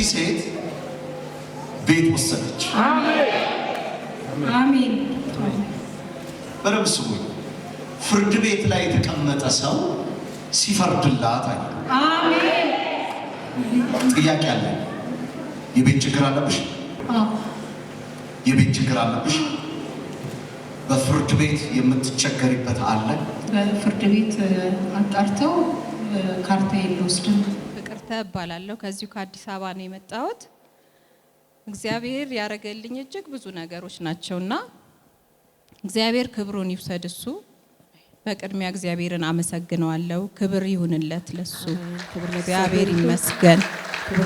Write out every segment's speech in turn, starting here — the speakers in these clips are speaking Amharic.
ሴት ቤት ወሰነች። አሜን። በረብስ ወይ ፍርድ ቤት ላይ የተቀመጠ ሰው ሲፈርድላት አይ አሜን። ጥያቄ አለ። የቤት ችግር አለብሽ? የቤት ችግር አለብሽ? በፍርድ ቤት የምትቸገሪበት አለ? በፍርድ ቤት አጣርተው ካርታ የለውስድም። ፍቅርተ እባላለሁ። ከዚሁ ከአዲስ አበባ ነው የመጣሁት። እግዚአብሔር ያረገልኝ እጅግ ብዙ ነገሮች ናቸውና እግዚአብሔር ክብሩን ይውሰድ። እሱ በቅድሚያ እግዚአብሔርን አመሰግነዋለሁ። ክብር ይሁንለት ለሱ። እግዚአብሔር ይመስገን።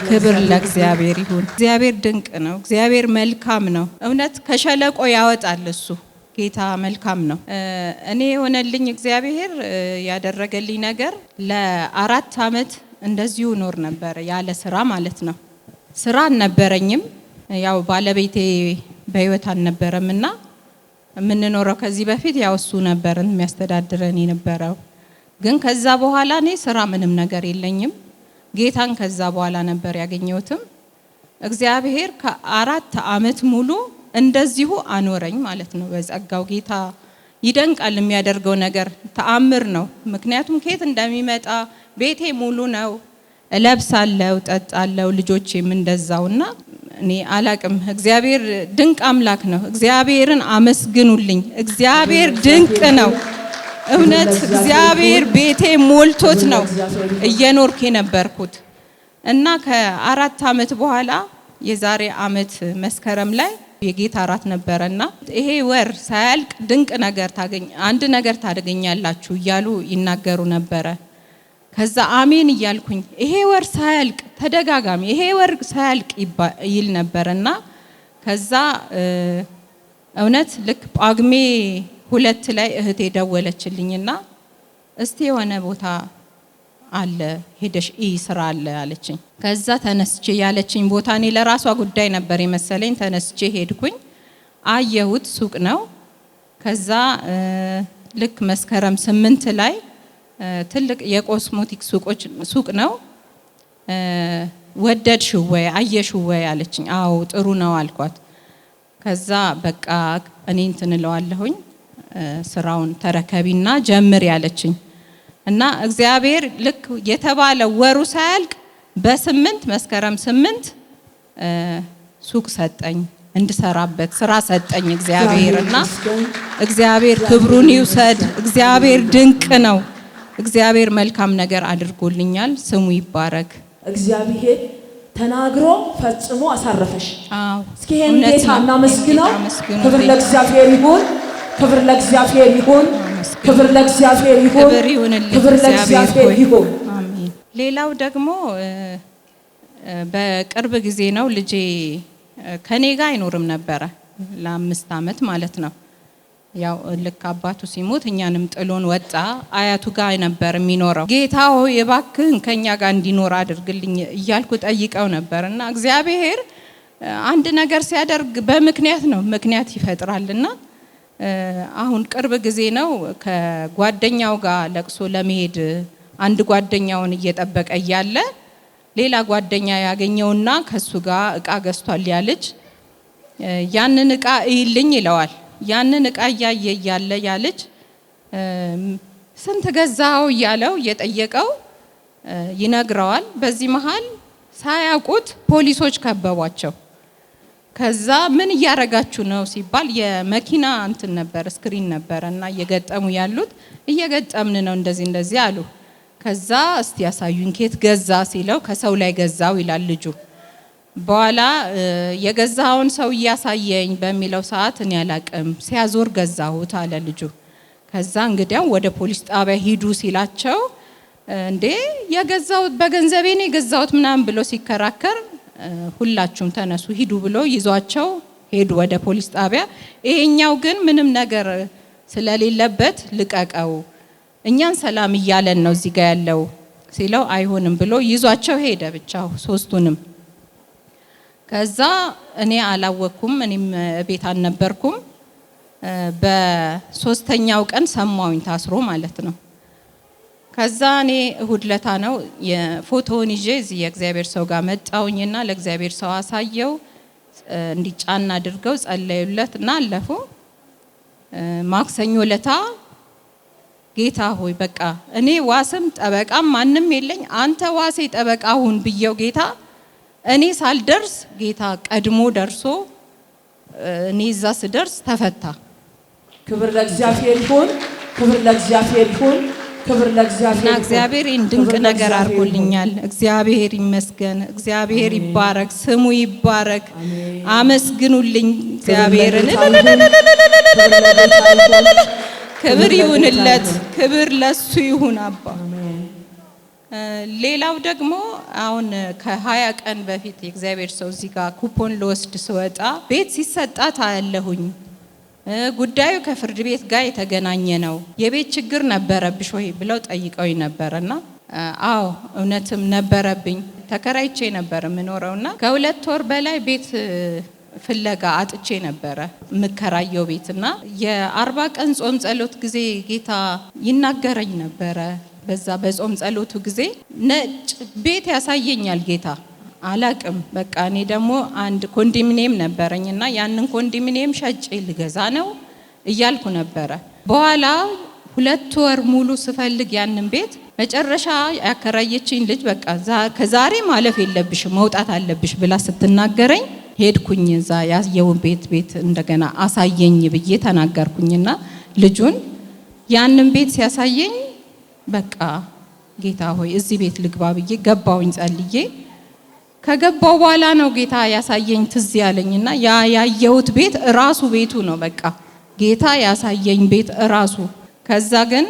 ክብር ለእግዚአብሔር ይሁን። እግዚአብሔር ድንቅ ነው። እግዚአብሔር መልካም ነው። እውነት ከሸለቆ ያወጣል እሱ። ጌታ መልካም ነው። እኔ የሆነልኝ እግዚአብሔር ያደረገልኝ ነገር ለ4 ዓመት እንደዚሁ ኖር ነበር ያለ ስራ ማለት ነው። ስራ አልነበረኝም። ያው ባለቤቴ በህይወት አልነበረምና የምንኖረው ከዚህ በፊት ያው እሱ ነበር የሚያስተዳድረን የነበረው። ግን ከዛ በኋላ እኔ ስራ ምንም ነገር የለኝም። ጌታን ከዛ በኋላ ነበር ያገኘሁትም። እግዚአብሔር ከ4 ዓመት ሙሉ እንደዚሁ አኖረኝ ማለት ነው። በጸጋው ጌታ ይደንቃል። የሚያደርገው ነገር ተአምር ነው። ምክንያቱም ከየት እንደሚመጣ ቤቴ ሙሉ ነው። እለብሳለሁ፣ ጠጣለሁ፣ ልጆቼም እንደዛውና እኔ አላቅም። እግዚአብሔር ድንቅ አምላክ ነው። እግዚአብሔርን አመስግኑልኝ። እግዚአብሔር ድንቅ ነው። እውነት እግዚአብሔር ቤቴ ሞልቶት ነው እየኖርኩ የነበርኩት እና ከ4 ዓመት በኋላ የዛሬ ዓመት መስከረም ላይ የጌታ እራት ነበረና ይሄ ወር ሳያልቅ ድንቅ ነገር አንድ ነገር ታገኛላችሁ እያሉ ይናገሩ ነበረ። ከዛ አሜን እያልኩኝ ይሄ ወር ሳያልቅ ተደጋጋሚ ይሄ ወር ሳያልቅ ይል ነበርና ከዛ እውነት ልክ ጳጉሜ 2 ላይ እህቴ ደወለችልኝና እስቲ የሆነ ቦታ አለ ሄደሽ ስራ አለ አለችኝ። ከዛ ተነስቼ ያለችኝ ቦታ እኔ ለራሷ ጉዳይ ነበር የመሰለኝ። ተነስቼ ሄድኩኝ። አየሁት፣ ሱቅ ነው። ከዛ ልክ መስከረም 8 ላይ ትልቅ የኮስሞቲክ ሱቅ ነው። ወደድሽው ወይ አየሽው ወይ አለችኝ። አዎ ጥሩ ነው አልኳት። ከዛ በቃ እኔ እንትን እለዋለሁኝ ስራውን ተረከቢና ጀምር ያለችኝ እና እግዚአብሔር ልክ የተባለው ወሩ ሳያልቅ በ8 መስከረም 8 ሱቅ ሰጠኝ እንድሰራበት ስራ ሰጠኝ እግዚአብሔርና እግዚአብሔር ክብሩን ይውሰድ። እግዚአብሔር ድንቅ ነው። እግዚአብሔር መልካም ነገር አድርጎልኛል። ስሙ ይባረክ። እግዚአብሔር ተናግሮ ፈጽሞ አሳረፈሽ። አዎ እስኪ ይሄን ጌታ እናመስግነው። ክብር ለእግዚአብሔር ይሁን። ክብር ለእግዚአብሔር ይሁን። ክብር ለእግዚአብሔር ይሁን። ክብር ለእግዚአብሔር ይሁን። አሜን። ሌላው ደግሞ በቅርብ ጊዜ ነው ልጄ ከኔ ጋር አይኖርም ነበረ ለ5 ዓመት ማለት ነው። ያው ልክ አባቱ ሲሞት እኛንም ጥሎን ወጣ። አያቱ ጋር ነበር የሚኖረው። ጌታ ሆይ እባክህን ከኛ ጋር እንዲኖር አድርግልኝ እያልኩ ጠይቀው ነበርና እግዚአብሔር አንድ ነገር ሲያደርግ በምክንያት ነው፣ ምክንያት ይፈጥራልና አሁን ቅርብ ጊዜ ነው ከጓደኛው ጋር ለቅሶ ለመሄድ አንድ ጓደኛውን እየጠበቀ እያለ ሌላ ጓደኛ ያገኘውና ከሱ ጋር እቃ ገዝቷል ያለች ያንን እቃ እይልኝ ይለዋል። ያንን እቃ ያየ ያለ ያለች ስንት ገዛው እያለው እየጠየቀው ይነግረዋል። በዚህ መሃል ሳያውቁት ፖሊሶች ከበቧቸው። ከዛ ምን እያረጋችሁ ነው ሲባል የመኪና እንትን ነበር ስክሪን ነበርና እየገጠሙ ያሉት እየገጠምን ነው እንደዚህ አሉ። ከዛ እስቲ ያሳዩኝ ከየት ገዛ ሲለው ከሰው ላይ ገዛው ይላል ልጁ። በኋላ የገዛውን ሰው እያሳየኝ በሚለው ሰዓት እኔ አላቅም ሲያዞር ገዛሁት አለ ልጁ። ከዛ እንግዲያው ወደ ፖሊስ ጣቢያ ሂዱ ሲላቸው እንዴ የገዛሁት በገንዘቤ ነው የገዛሁት ምናምን ብሎ ሲከራከር ሁላችሁም ተነሱ ሂዱ ብሎ ይዟቸው ሄዱ ወደ ፖሊስ ጣቢያ። ይሄኛው ግን ምንም ነገር ስለሌለበት ልቀቀው እኛን ሰላም እያለን ነው እዚህ ጋር ያለው ሲለው አይሆንም ብሎ ይዟቸው ሄደ ብቻው 3ቱንም። ከዛ እኔ አላወኩም፣ እኔም ቤት አልነበርኩም። በ3ኛው ቀን ሰማውኝ ታስሮ ማለት ነው። ከዛ እኔ እሁድ ለታ ነው የፎቶውን ይዤ እዚህ የእግዚአብሔር ሰው ጋር መጣውኝና ለእግዚአብሔር ሰው አሳየው እንዲጫና አድርገው ጸለዩለትና አለፉ። ማክሰኞ ለታ ጌታ ሆይ በቃ እኔ ዋስም ጠበቃም ማንም የለኝ አንተ ዋሴ ጠበቃ ሁን ብየው ጌታ እኔ ሳልደርስ ጌታ ቀድሞ ደርሶ እኔ እዛ ስደርስ ተፈታ። ክብር ለእግዚአብሔር ይሁን፣ ክብር ለእግዚአብሔር ይሁን፣ ክብር ለእግዚአብሔር ይሁን። እግዚአብሔር ድንቅ ነገር አድርጎልኛል። እግዚአብሔር ይመስገን፣ እግዚአብሔር ይባረክ፣ ስሙ ይባረክ። አመስግኑልኝ እግዚአብሔርን። ክብር ይሁንለት፣ ክብር ለሱ ይሁን አባ። ሌላው ደግሞ አሁን ከ20 ቀን በፊት የእግዚአብሔር ሰው እዚህ ጋር ኩፖን ለወስድ ስወጣ ቤት ሲሰጣት አያለሁኝ። ጉዳዩ ከፍርድ ቤት ጋር የተገናኘ ነው። የቤት ችግር ነበረብሽ ወይ ብለው ጠይቀውኝ ነበርና አዎ እውነትም ነበረብኝ። ተከራይቼ ነበር የምኖረውና ከ2 ወር በላይ ቤት ፍለጋ አጥቼ ነበረ ምከራየው ቤትና የ40 ቀን ጾም ጸሎት ጊዜ ጌታ ይናገረኝ ነበረ። በዛ በጾም ጸሎቱ ጊዜ ነጭ ቤት ያሳየኛል ጌታ አላቅም። በቃ እኔ ደግሞ አንድ ኮንዶሚኒየም ነበረኝና ያንን ኮንዶሚኒየም ሸጬ ልገዛ ነው እያልኩ ነበረ። በኋላ 2 ወር ሙሉ ስፈልግ ያንን ቤት መጨረሻ ያከራየችኝ ልጅ በቃ ከዛሬ ማለፍ የለብሽም መውጣት አለብሽ ብላ ስትናገረኝ ሄድኩኝ። እዛ ያየውን ቤት እንደገና አሳየኝ ብዬ ተናገርኩኝና ልጁን ያንን ቤት ሲያሳየኝ በቃ ጌታ ሆይ እዚህ ቤት ልግባ ብዬ ገባውኝ ጸልዬ። ከገባው በኋላ ነው ጌታ ያሳየኝ ትዝ ያለኝና ያየሁት ቤት ራሱ ቤቱ ነው። በቃ ጌታ ያሳየኝ ቤት ራሱ። ከዛ ግን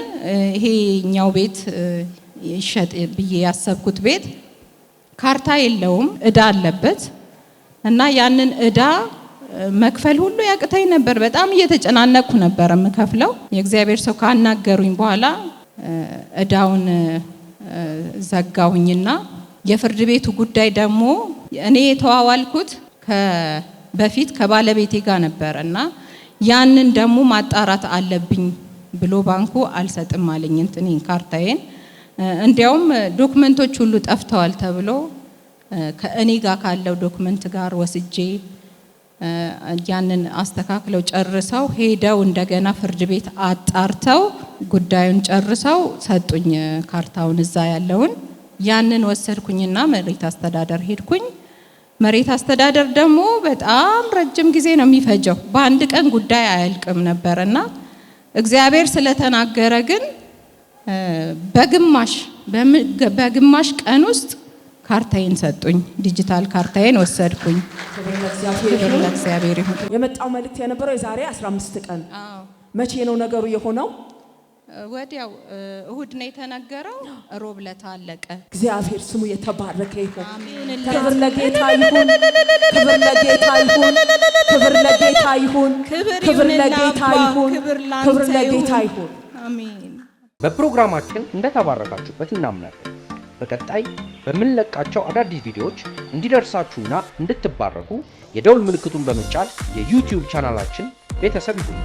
ይሄኛው ቤት ይሸጥ ብዬ ያሰብኩት ቤት ካርታ የለውም፣ እዳ አለበት እና ያንን እዳ መክፈል ሁሉ ያቅተኝ ነበር። በጣም እየተጨናነቅኩ ነበር የምከፍለው። የእግዚአብሔር ሰው ካናገሩኝ በኋላ እዳውን ዘጋሁኝና የፍርድ ቤቱ ጉዳይ ደግሞ እኔ የተዋዋልኩት በፊት ከባለቤቴ ጋር ነበርና ያንን ደግሞ ማጣራት አለብኝ ብሎ ባንኩ አልሰጥም አለኝ እንትኔን ካርታዬን። እንዲያውም ዶክመንቶች ሁሉ ጠፍተዋል ተብሎ ከእኔ ጋር ካለው ዶክመንት ጋር ወስጄ ያንን አስተካክለው ጨርሰው ሄደው እንደገና ፍርድ ቤት አጣርተው ጉዳዩን ጨርሰው ሰጡኝ ካርታውን እዛ ያለውን። ያንን ወሰድኩኝና መሬት አስተዳደር ሄድኩኝ። መሬት አስተዳደር ደግሞ በጣም ረጅም ጊዜ ነው የሚፈጀው። በአንድ ቀን ጉዳይ አያልቅም ነበርና እግዚአብሔር ስለተናገረ ግን በግማሽ ቀን ውስጥ ካርታዬን ሰጡኝ። ዲጂታል ካርታዬን ወሰድኩኝ። ክብር ለእግዚአብሔር ይሁን። የመጣው መልእክት የነበረው የዛሬ 15 ቀን። መቼ ነው ነገሩ የሆነው? ወዲያው እሁድ ነው የተነገረው። ሮብ ዕለት አለቀ። እግዚአብሔር ስሙ የተባረከ ይሁን። ክብር ለጌታ ይሁን። ክብር ለጌታ ይሁን። ክብር ለጌታ ይሁን። ክብር ለጌታ ይሁን። ክብር ለጌታ ይሁን። አሜን። በፕሮግራማችን እንደተባረካችሁበት እናምናለን። በቀጣይ በምንለቃቸው አዳዲስ ቪዲዮዎች እንዲደርሳችሁና እንድትባረኩ የደውል ምልክቱን በመጫን የዩቲዩብ ቻናላችን ቤተሰብ ይሁኑ።